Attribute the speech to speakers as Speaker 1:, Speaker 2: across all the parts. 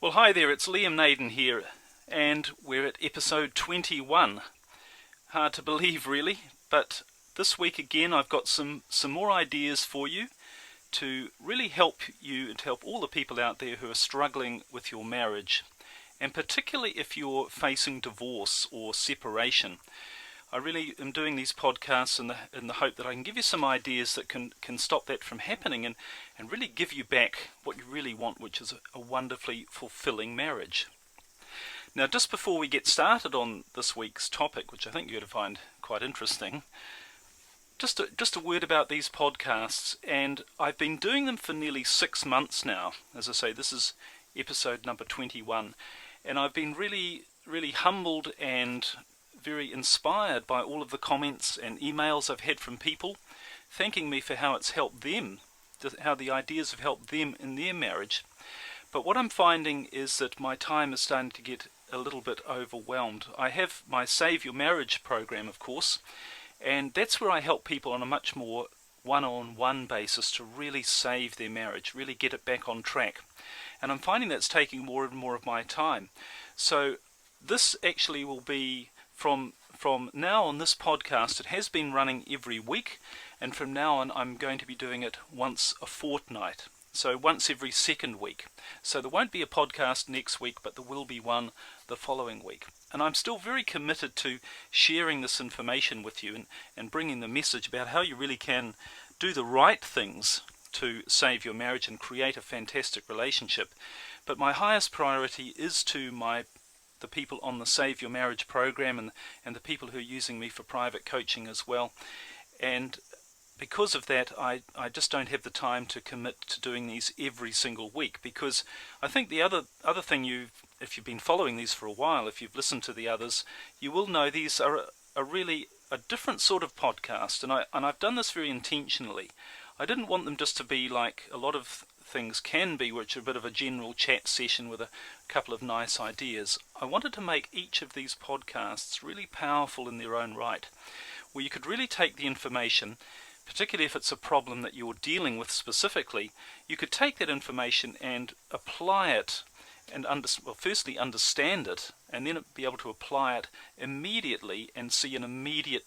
Speaker 1: Well, hi there, it's Liam Naden here, and we're at episode 21. Hard to believe, really, but this week again I've got some more ideas for you to really help you and to help all the people out there who are struggling with your marriage, and particularly if you're facing divorce or separation. I really am doing these podcasts in the hope that I can give you some ideas that can stop that from happening and really give you back what you really want, which is a wonderfully fulfilling marriage. Now, just before we get started on this week's topic, which I think you're going to find quite interesting, just a word about these podcasts. And I've been doing them for nearly 6 months now. As I say, this is episode number 21. And I've been really, really humbled and very inspired by all of the comments and emails I've had from people thanking me for how it's helped them, how the ideas have helped them in their marriage. But what I'm finding is that my time is starting to get a little bit overwhelmed. I have my Save Your Marriage program, of course, and that's where I help people on a much more one-on-one basis to really save their marriage, really get it back on track. And I'm finding that's taking more and more of my time. So this actually will be from now on, this podcast, it has been running every week, and from now on I'm going to be doing it once a fortnight, so once every second week. So there won't be a podcast next week, but there will be one the following week. And I'm still very committed to sharing this information with you and bringing the message about how you really can do the right things to save your marriage and create a fantastic relationship. But my highest priority is to the people on the Save Your Marriage program and the people who are using me for private coaching as well. And because of that, I just don't have the time to commit to doing these every single week, because I think the other thing, if you've been following these for a while, if you've listened to the others, you will know these are really a different sort of podcast, and I've done this very intentionally. I didn't want them just to be like a lot of things can be, which are a bit of a general chat session with a couple of nice ideas. I wanted to make each of these podcasts really powerful in their own right, where you could really take the information, particularly if it's a problem that you're dealing with specifically, you could take that information and apply it and firstly understand it, and then be able to apply it immediately and see an immediately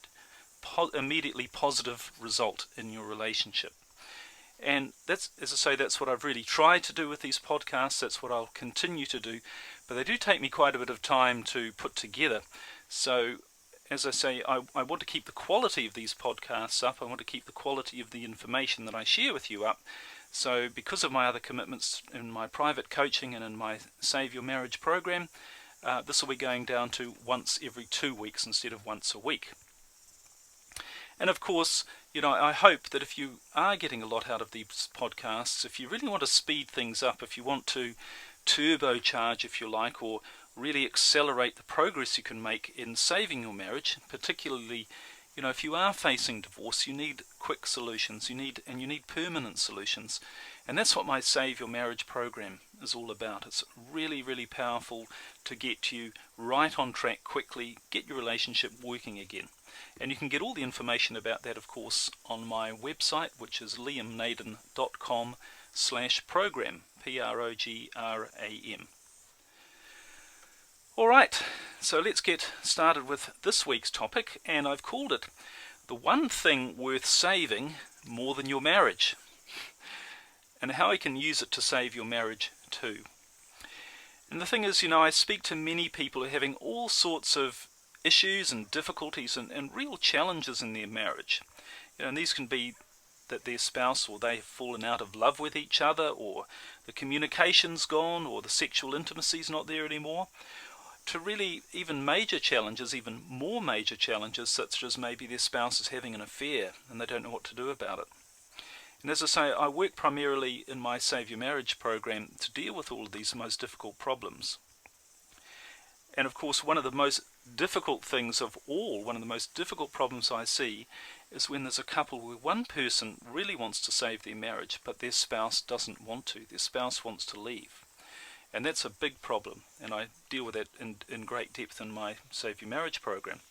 Speaker 1: positive result in your relationship. And that's, as I say, that's what I've really tried to do with these podcasts. That's what I'll continue to do. But they do take me quite a bit of time to put together. So, as I say, I want to keep the quality of these podcasts up. I want to keep the quality of the information that I share with you up. So, because of my other commitments in my private coaching and in my Save Your Marriage program, this will be going down to once every 2 weeks instead of once a week. And of course, I hope that if you are getting a lot out of these podcasts, if you really want to speed things up, if you want to turbocharge, if you like, or really accelerate the progress you can make in saving your marriage, particularly, if you are facing divorce, you need quick solutions, you need permanent solutions. And that's what my Save Your Marriage program is all about. It's really, really powerful to get you right on track quickly, get your relationship working again. And you can get all the information about that, of course, on my website, which is liamnaden.com/program, program. Alright, so let's get started with this week's topic, and I've called it The One Thing Worth Saving More Than Your Marriage, and how I can use it to save your marriage too. And the thing is, I speak to many people who are having all sorts of issues and difficulties and real challenges in their marriage. And these can be that their spouse or they have fallen out of love with each other, or the communication's gone, or the sexual intimacy's not there anymore, to really even major challenges, even more major challenges, such as maybe their spouse is having an affair and they don't know what to do about it. And as I say, I work primarily in my Save Your Marriage program to deal with all of these most difficult problems. And of course, one of the most difficult things of all, one of the most difficult problems I see, is when there's a couple where one person really wants to save their marriage, but their spouse doesn't want to. Their spouse wants to leave. And that's a big problem, and I deal with that in great depth in my Save Your Marriage program.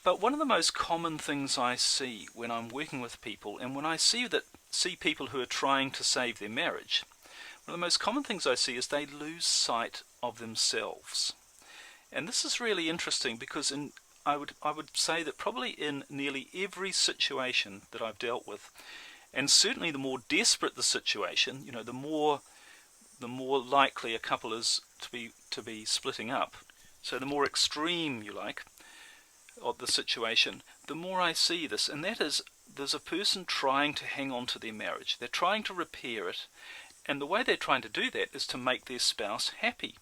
Speaker 1: But one of the most common things I see when I'm working with people, and when I see people who are trying to save their marriage, One of the most common things I see is they lose sight of themselves. And this is really interesting because I would say that probably in nearly every situation that I've dealt with, and certainly the more desperate the situation, the more likely a couple is to be splitting up. So the more extreme, you like, of the situation, the more I see this, and that is there's a person trying to hang on to their marriage. They're trying to repair it, and the way they're trying to do that is to make their spouse happy.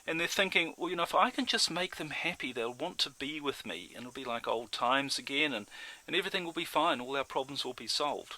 Speaker 1: And they're thinking, well, if I can just make them happy, they'll want to be with me, and it'll be like old times again, and everything will be fine, all our problems will be solved.